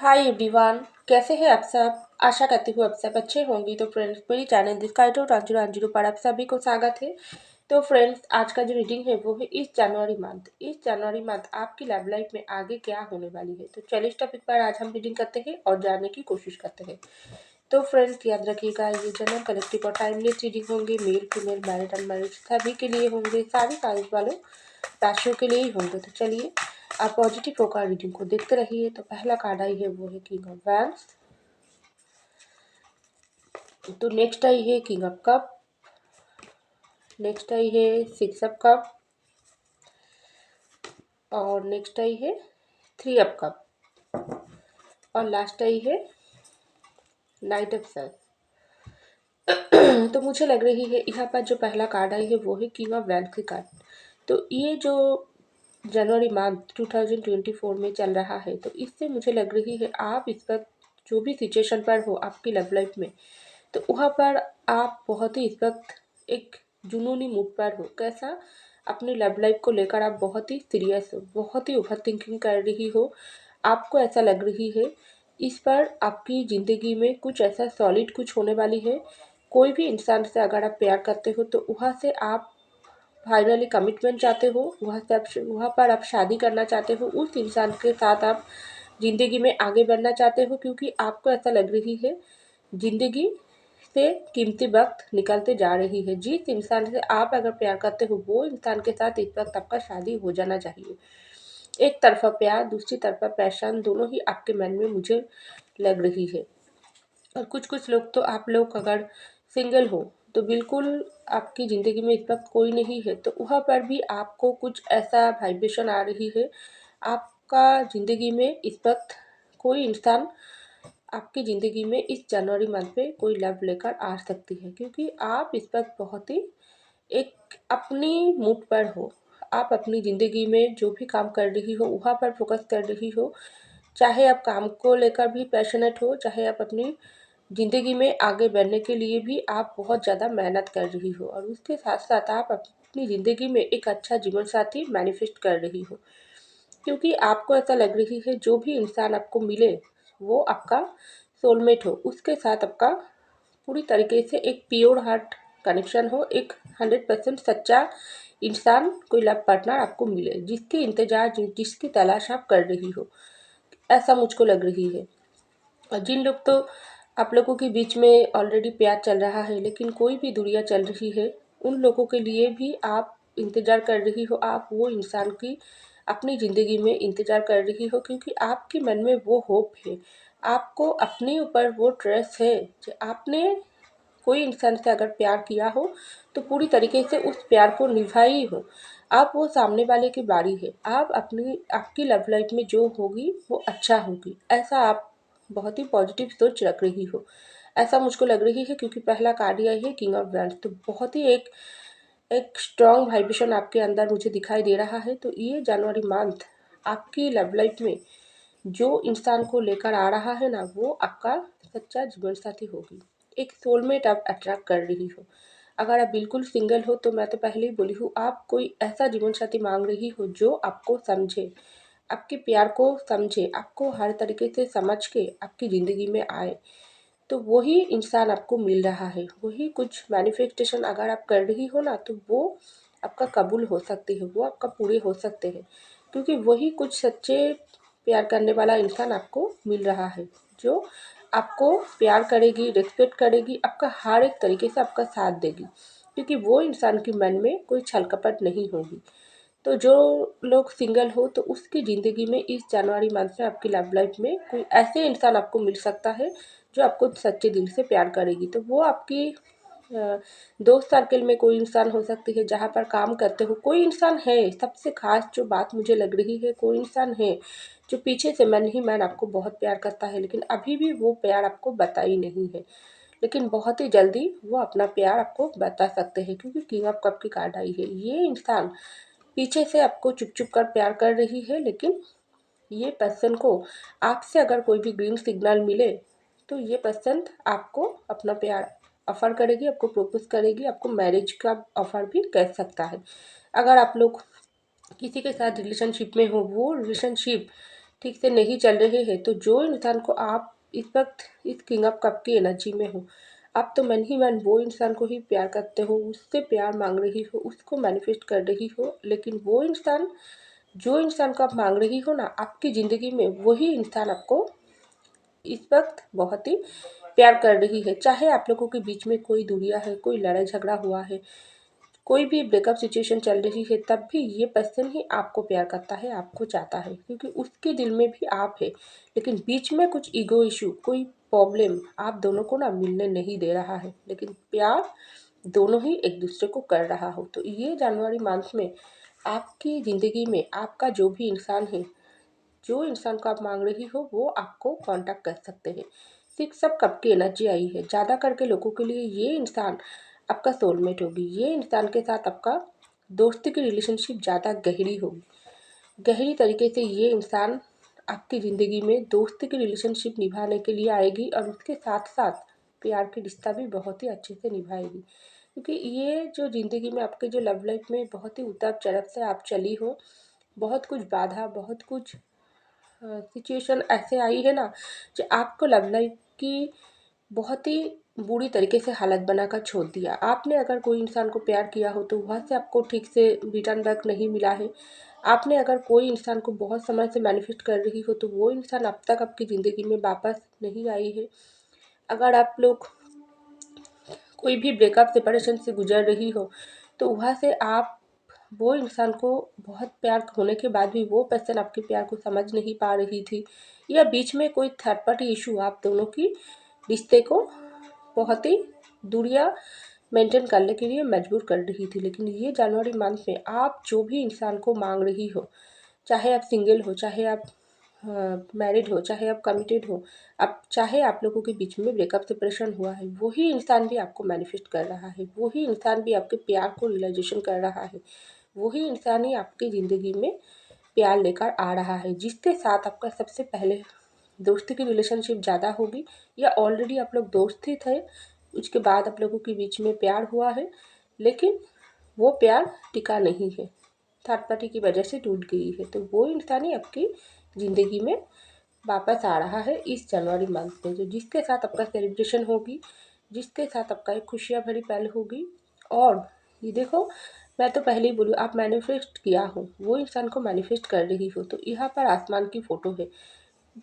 Hi everyone. कैसे हैं आप सब। आशा करती हूँ आप सब अच्छे होंगे। तो फ्रेंड्स, मेरी चैनल डिस्काइटो 1010 पर आप सभी को स्वागत है। तो फ्रेंड्स, आज का जो रीडिंग है वो है इस जनवरी मंथ आपकी लव लाइफ में आगे क्या होने वाली है। तो चलिए इस टॉपिक पर आज हम रीडिंग करते हैं और जानने की कोशिश करते हैं। तो फ्रेंड्स, याद रखिएगा, ये जनरल कलेक्टिव और टाइमलेस रीडिंग होंगे। मेल फीमेल मैरिड अनमैरिड सभी के लिए होंगे, सारी साइज वालों राशियों के लिए ही होंगे। तो चलिए आप पॉजिटिव होकर रीडिंग को देखते रहिए। तो पहला कार्ड आई है वो है किंग ऑफ वैंड्स। तो नेक्स्ट आई है king of cup. Next I है सिक्स ऑफ कप। और नेक्स्ट आई है थ्री ऑफ कप। और लास्ट आई है नाइट ऑफ सन। तो मुझे लग रही है यहाँ पर जो पहला कार्ड आई है वो है किंग ऑफ वैंड्स की कार्ड। तो ये जो जनवरी मंथ 2024 में चल रहा है, तो इससे मुझे लग रही है आप इस वक्त जो भी सिचुएशन पर हो आपकी लव लाइफ में, तो वहाँ पर आप बहुत ही इस वक्त एक जुनूनी मूड पर हो। कैसा, अपनी लव लाइफ को लेकर आप बहुत ही सीरियस हो, बहुत ही ओवर थिंकिंग कर रही हो। आपको ऐसा लग रही है इस पर आपकी ज़िंदगी में कुछ ऐसा सॉलिड कुछ होने वाली है। कोई भी इंसान से अगर आप प्यार करते हो तो वहाँ से आप फाइनली कमिटमेंट चाहते हो, वहाँ पर आप शादी करना चाहते हो, उस इंसान के साथ आप ज़िंदगी में आगे बढ़ना चाहते हो, क्योंकि आपको ऐसा लग रही है ज़िंदगी से कीमती वक्त निकलते जा रही है। जिस इंसान से आप अगर प्यार करते हो वो इंसान के साथ इस वक्त आपका शादी हो जाना चाहिए। एक तरफा प्यार, दूसरी तरफा पैशन, दोनों ही आपके मन में मुझे लग रही है। और कुछ कुछ लोग तो आप लोग अगर सिंगल हो तो बिल्कुल आपकी ज़िंदगी में इस वक्त कोई नहीं है, तो वहाँ पर भी आपको कुछ ऐसा वाइब्रेशन आ रही है। आपका ज़िंदगी में इस वक्त कोई इंसान आपकी ज़िंदगी में इस जनवरी मंथ पे कोई लव लेकर आ सकती है, क्योंकि आप इस वक्त बहुत ही एक अपनी मूड पर हो। आप अपनी ज़िंदगी में जो भी काम कर रही हो वहाँ पर फोकस कर रही हो। चाहे आप काम को लेकर भी पैशनेट हो, चाहे आप अपनी ज़िंदगी में आगे बढ़ने के लिए भी आप बहुत ज़्यादा मेहनत कर रही हो, और उसके साथ साथ आप अपनी ज़िंदगी में एक अच्छा जीवन साथी मैनिफेस्ट कर रही हो, क्योंकि आपको ऐसा लग रही है जो भी इंसान आपको मिले वो आपका सोलमेट हो, उसके साथ आपका पूरी तरीके से एक प्योर हार्ट कनेक्शन हो, एक 100% सच्चा इंसान, कोई लव पार्टनर आपको मिले जिसकी इंतजार जिसकी तलाश आप कर रही हो, ऐसा मुझको लग रही है। और जिन लोग तो आप लोगों के बीच में ऑलरेडी प्यार चल रहा है लेकिन कोई भी दूरियां चल रही है, उन लोगों के लिए भी आप इंतज़ार कर रही हो, आप वो इंसान की अपनी ज़िंदगी में इंतज़ार कर रही हो, क्योंकि आपके मन में वो होप है, आपको अपने ऊपर वो ट्रस्ट है कि आपने कोई इंसान से अगर प्यार किया हो तो पूरी तरीके से उस प्यार को निभाई हो। आप वो सामने वाले की बारी है, आप अपनी आपकी लव लाइफ में जो होगी वो अच्छा होगी, ऐसा आप बहुत ही पॉजिटिव सोच रख रही हो, ऐसा मुझको लग रही है। क्योंकि पहला कार्ड ही है किंग ऑफ वैंड्स, तो बहुत ही एक एक स्ट्रॉन्ग वाइब्रेशन आपके अंदर मुझे दिखाई दे रहा है। तो ये जनवरी मंथ आपकी लव लाइफ में जो इंसान को लेकर आ रहा है ना, वो आपका सच्चा जीवन साथी होगी, एक सोलमेट आप अट्रैक्ट कर रही हो। अगर आप बिल्कुल सिंगल हो तो मैं तो पहले ही बोली हूँ, आप कोई ऐसा जीवन साथी मांग रही हो जो आपको समझे, आपके प्यार को समझे, आपको हर तरीके से समझ के आपकी ज़िंदगी में आए। तो वही इंसान आपको मिल रहा है, वही कुछ मैनिफेस्टेशन अगर आप कर रही हो ना, तो वो आपका कबूल हो सकती है, वो आपका पूरे हो सकते हैं, क्योंकि वही कुछ सच्चे प्यार करने वाला इंसान आपको मिल रहा है, जो आपको प्यार करेगी, रिस्पेक्ट करेगी, आपका हर एक तरीके से आपका साथ देगी, क्योंकि वो इंसान के मन में कोई छल कपट नहीं होगी। तो जो लोग सिंगल हो तो उसकी ज़िंदगी में इस जनवरी मंथ में आपकी लव लाइफ में कोई ऐसे इंसान आपको मिल सकता है जो आपको सच्चे दिल से प्यार करेगी। तो वो आपकी दोस्त सर्कल में कोई इंसान हो सकती है, जहाँ पर काम करते हो कोई इंसान है। सबसे खास जो बात मुझे लग रही है, कोई इंसान है जो पीछे से मन ही मन आपको बहुत प्यार करता है, लेकिन अभी भी वो प्यार आपको बता ही नहीं है, लेकिन बहुत ही जल्दी वो अपना प्यार आपको बता सकते हैं, क्योंकि किंग ऑफ कप की कार्ड आई है। ये इंसान पीछे से आपको चुप चुप कर प्यार कर रही है, लेकिन ये पर्सन को आपसे अगर कोई भी ग्रीन सिग्नल मिले तो ये पर्सन आपको अपना प्यार ऑफर करेगी, आपको प्रपोज करेगी, आपको मैरिज का ऑफर भी कर सकता है। अगर आप लोग किसी के साथ रिलेशनशिप में हो, वो रिलेशनशिप ठीक से नहीं चल रहे हैं, तो जो इंसान को आप इस वक्त इस किंग ऑफ कप की एनर्जी में हो, आप तो मन ही मन वो इंसान को ही प्यार करते हो, उससे प्यार मांग रही हो, उसको मैनिफेस्ट कर रही हो। लेकिन वो इंसान, जो इंसान को आप मांग रही हो ना आपकी ज़िंदगी में, वही इंसान आपको इस वक्त बहुत ही प्यार कर रही है। चाहे आप लोगों के बीच में कोई दूरियां है, कोई लड़ाई झगड़ा हुआ है, कोई भी ब्रेकअप सिचुएशन चल रही है, तब भी ये पर्सन ही आपको प्यार करता है, आपको चाहता है, क्योंकि उसके दिल में भी आप है। लेकिन बीच में कुछ ईगो इशू, कोई प्रॉब्लम आप दोनों को ना मिलने नहीं दे रहा है, लेकिन प्यार दोनों ही एक दूसरे को कर रहा हो। तो ये जनवरी मंथ में आपकी ज़िंदगी में आपका जो भी इंसान है, जो इंसान को आप मांग रही हो, वो आपको कांटेक्ट कर सकते हैं। सिक्स सब कब की एनर्जी आई है, ज़्यादा करके लोगों के लिए ये इंसान आपका सोलमेट होगी। ये इंसान के साथ आपका दोस्ती की रिलेशनशिप ज़्यादा गहरी होगी। गहरी तरीके से ये इंसान आपकी ज़िंदगी में दोस्ती की रिलेशनशिप निभाने के लिए आएगी, और उसके साथ साथ प्यार की रिश्ता भी बहुत ही अच्छे से निभाएगी। क्योंकि ये जो ज़िंदगी में आपके जो लव लाइफ में बहुत ही उतार चढ़ाव से आप चली हो, बहुत कुछ बाधा, बहुत कुछ सिचुएशन ऐसे आई है ना, जो आपको लव लाइफ की बहुत ही बुरी तरीके से हालत बनाकर छोड़ दिया। आपने अगर कोई इंसान को प्यार किया हो तो वहाँ से आपको ठीक से रिटर्न बैक नहीं मिला है। आपने अगर कोई इंसान को बहुत समय से मैनिफेस्ट कर रही हो तो वो इंसान अब तक आपकी ज़िंदगी में वापस नहीं आई है। अगर आप लोग कोई भी ब्रेकअप सेपरेशन से गुजर रही हो तो वहाँ से आप वो इंसान को बहुत प्यार होने के बाद भी वो पर्सन आपके प्यार को समझ नहीं पा रही थी, या बीच में कोई थर्ड पार्टी इशू आप दोनों की रिश्ते को बहुत ही दूरियां मेंटेन करने के लिए मजबूर कर रही थी। लेकिन ये जनवरी मंथ में आप जो भी इंसान को मांग रही हो, चाहे आप सिंगल हो, चाहे आप मैरिड हो, चाहे आप कमिटेड हो, अब चाहे आप लोगों के बीच में ब्रेकअप सेपरेशन हुआ है, वही इंसान भी आपको मैनिफेस्ट कर रहा है, वही इंसान भी आपके प्यार को रियलाइजेशन कर रहा है, वही इंसान ही आपकी ज़िंदगी में प्यार लेकर आ रहा है, जिसके साथ आपका सबसे पहले दोस्ती की रिलेशनशिप ज़्यादा होगी, या ऑलरेडी आप लोग दोस्त ही थे, उसके बाद आप लोगों के बीच में प्यार हुआ है, लेकिन वो प्यार टिका नहीं है, थर्ड पार्टी की वजह से टूट गई है। तो वो इंसान ही आपकी ज़िंदगी में वापस आ रहा है इस जनवरी मंथ में, जो जिसके साथ आपका सेलिब्रेशन होगी, जिसके साथ आपका एक खुशियाँ भरी पल होगी। और ये देखो, मैं तो पहले ही बोलूँ, आप मैनिफेस्ट किया हो, वो इंसान को मैनिफेस्ट कर रही हो, तो यहाँ पर आसमान की फ़ोटो है।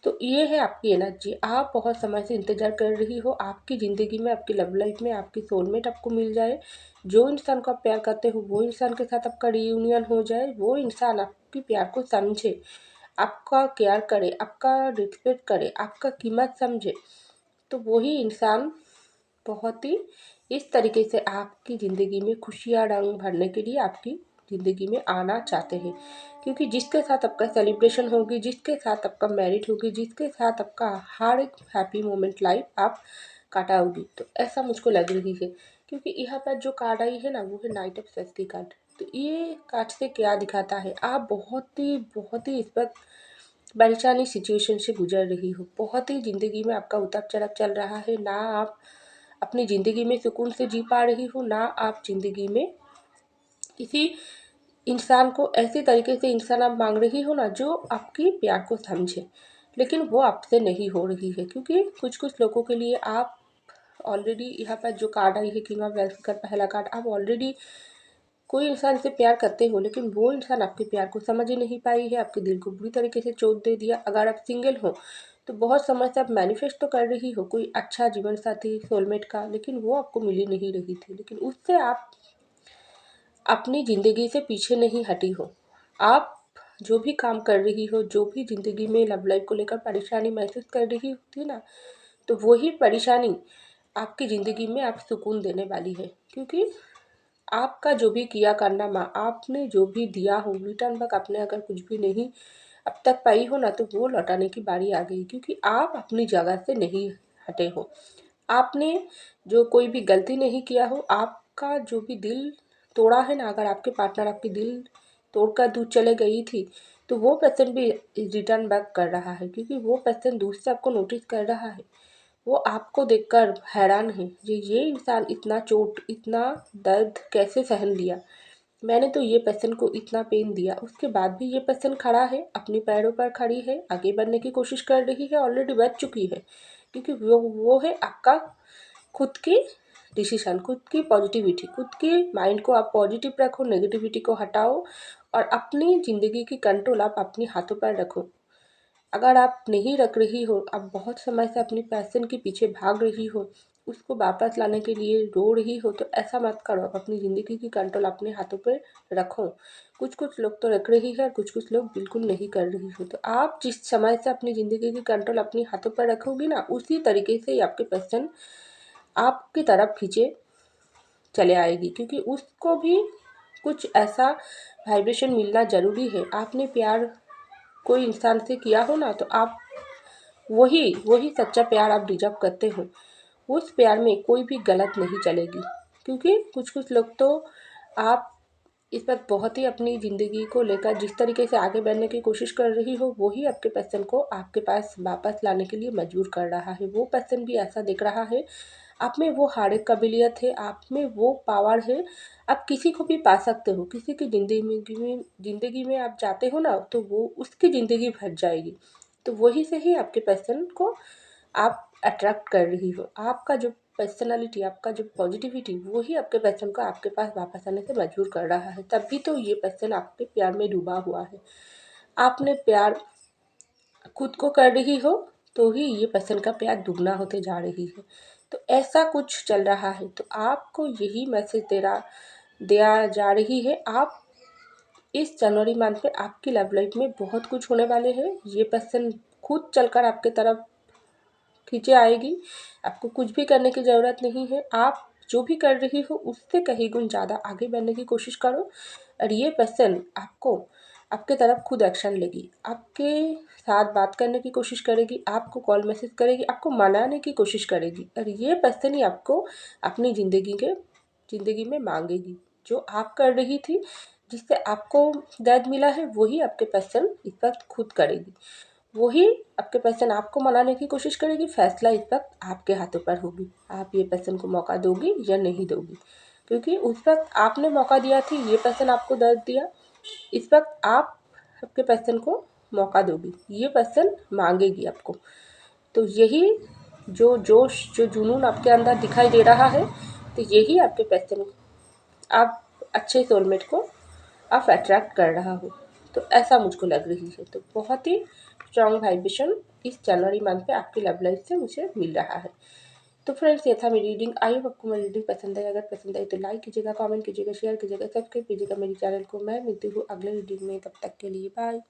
तो ये है आपकी एनर्जी, आप बहुत समय से इंतज़ार कर रही हो आपकी ज़िंदगी में, आपकी लव लाइफ में आपकी सोलमेट आपको मिल जाए, जो इंसान को आप प्यार करते हो वो इंसान के साथ आपका रियूनियन हो जाए, वो इंसान आपकी प्यार को समझे, आपका केयर करे, आपका रिस्पेक्ट करे, आपका कीमत समझे। तो वही इंसान बहुत ही इस तरीके से आपकी ज़िंदगी में खुशियाँ रंग भरने के लिए आपकी ज़िंदगी में आना चाहते हैं। क्योंकि जिसके साथ आपका सेलिब्रेशन होगी, जिसके साथ आपका मैरिज होगी, जिसके साथ आपका हर एक हैप्पी मोमेंट लाइफ आप काटाओगी, तो ऐसा मुझको लग रही है। क्योंकि यहाँ पर जो कार्ड आई है ना, वो है नाइट ऑफ सच की कार्ड। तो ये कार्ड से क्या दिखाता है, आप बहुत ही इस वक्त परेशानी सिचुएशन से गुजर रही हो, बहुत ही ज़िंदगी में आपका उतार चढ़ाव चल रहा है, ना आप अपनी ज़िंदगी में सुकून से जी पा रही हो, ना आप ज़िंदगी में किसी इंसान को ऐसे तरीके से इंसान आप मांग रही हो ना, जो आपकी प्यार को समझे, लेकिन वो आपसे नहीं हो रही है। क्योंकि कुछ कुछ लोगों के लिए आप ऑलरेडी, यहाँ पर जो कार्ड आई है किंग ऑफ वेल्थ का पहला कार्ड, आप ऑलरेडी कोई इंसान से प्यार करते हो, लेकिन वो इंसान आपके प्यार को समझ ही नहीं पाई है, आपके दिल को बुरी तरीके से चोट दे दिया। अगर आप सिंगल हो तो बहुत समय से आप मैनिफेस्ट तो कर रही हो कोई अच्छा जीवन साथी सोलमेट का, लेकिन वो आपको मिल ही नहीं रही थी। लेकिन उससे आप अपनी ज़िंदगी से पीछे नहीं हटी हो। आप जो भी काम कर रही हो, जो भी ज़िंदगी में लव लाइफ को लेकर परेशानी महसूस कर रही होती ना, तो वही परेशानी आपकी ज़िंदगी में आप सुकून देने वाली है। क्योंकि आपका जो भी किया कारनामा, आपने जो भी दिया हो, रिटर्न बैक आपने अगर कुछ भी नहीं अब तक पाई हो ना, तो वो लौटाने की बारी आ गई। क्योंकि आप अपनी जगह से नहीं हटे हो, आपने जो कोई भी गलती नहीं किया हो, आपका जो भी दिल तोड़ा है ना, अगर आपके पार्टनर आपकी दिल तोड़कर दूर चले गई थी, तो वो पर्सन भी रिटर्न बैक कर रहा है। क्योंकि वो पर्सन दूर से आपको नोटिस कर रहा है, वो आपको देखकर हैरान है, ये इंसान इतना चोट, इतना दर्द कैसे सहन लिया। मैंने तो ये पर्सन को इतना पेन दिया, उसके बाद भी ये पर्सन खड़ा है, अपने पैरों पर खड़ी है, आगे बढ़ने की कोशिश कर रही है, ऑलरेडी बढ़ चुकी है, क्योंकि वो है आपका खुद की डिसीजन, खुद की पॉजिटिविटी, खुद की माइंड को आप पॉजिटिव रखो, नेगेटिविटी को हटाओ और अपनी ज़िंदगी की कंट्रोल आप अपने हाथों पर रखो। अगर आप नहीं रख रही हो, आप बहुत समय से अपनी पैशन के पीछे भाग रही हो, उसको वापस लाने के लिए रो रही हो, तो ऐसा मत करो। आप अपनी ज़िंदगी की कंट्रोल अपने हाथों पे रखो। कुछ कुछ लोग तो रख रही है, कुछ कुछ लोग बिल्कुल नहीं कर रही हो। तो आप जिस समय से अपनी ज़िंदगी की कंट्रोल अपने हाथों पर रखोगी ना, उसी तरीके से ही आपके पैशन आपकी तरफ खींचे चले आएगी, क्योंकि उसको भी कुछ ऐसा वाइब्रेशन मिलना ज़रूरी है। आपने प्यार कोई इंसान से किया हो ना, तो आप वही वही सच्चा प्यार आप डिजर्व करते हो। उस प्यार में कोई भी गलत नहीं चलेगी, क्योंकि कुछ कुछ लोग तो आप इस वक्त बहुत ही अपनी ज़िंदगी को लेकर जिस तरीके से आगे बढ़ने की कोशिश कर रही हो, वही आपके पर्सन को आपके पास वापस लाने के लिए मजबूर कर रहा है। वो पर्सन भी ऐसा दिख रहा है, आप में वो हारे काबिलियत है, आप में वो पावर है, आप किसी को भी पा सकते हो। किसी की ज़िंदगी में आप जाते हो ना, तो वो उसकी ज़िंदगी भर जाएगी। तो वही से ही आपके पर्सन को आप अट्रैक्ट कर रही हो। आपका जो पर्सनालिटी, आपका जो पॉजिटिविटी, वही आपके पर्सन को आपके पास वापस आने से मजबूर कर रहा है। तभी तो ये पर्सन आपके प्यार में डूबा हुआ है। आपने प्यार खुद को कर रही हो, तो ही ये पर्सन का प्यार दुगना होते जा रही है। तो ऐसा कुछ चल रहा है, तो आपको यही मैसेज दिया जा रही है। आप इस जनवरी मंथ में आपकी लव लाइफ में बहुत कुछ होने वाले हैं। ये पर्सन खुद चलकर आपके तरफ खींचे आएगी। आपको कुछ भी करने की ज़रूरत नहीं है। आप जो भी कर रही हो, उससे कहीं गुण ज़्यादा आगे बढ़ने की कोशिश करो, और ये पर्सन आपको आपके तरफ खुद एक्शन लेगी, आपके साथ बात करने की कोशिश करेगी, आपको कॉल मैसेज करेगी, आपको मनाने की कोशिश करेगी, और ये पर्सन ही आपको अपनी ज़िंदगी में मांगेगी। जो आप कर रही थी, जिससे आपको दर्द मिला है, वही आपके पर्सन इस वक्त खुद करेगी। वही आपके पर्सन आपको मनाने की कोशिश करेगी। फैसला इस वक्त आपके हाथों पर होगी, आप ये पर्सन को मौका दोगी या नहीं दोगी, क्योंकि उस वक्त आपने मौका दिया थी, ये पर्सन आपको दर्द दिया। इस वक्त आप आपके पर्सन को मौका दोगी, ये पर्सन मांगेगी आपको। तो यही जो जोश, जो जुनून आपके अंदर दिखाई दे रहा है, तो यही आपके पर्सन, आप अच्छे सोलमेट को आप अट्रैक्ट कर रहा हो। तो ऐसा मुझको लग रही है। तो बहुत ही स्ट्रॉन्ग वाइब्रेशन इस जनवरी मंथ पे आपकी लव लाइफ से मुझे मिल रहा है। तो फ्रेंड्स, ये था मेरी रीडिंग। आई होप आपको मेरी रीडिंग पसंद है। अगर पसंद आई तो लाइक कीजिएगा, कमेंट कीजिएगा, शेयर कीजिएगा, सब्सक्राइब कीजिएगा मेरी चैनल को। मैं मिलती हूँ अगले रीडिंग में, तब तक के लिए बाय।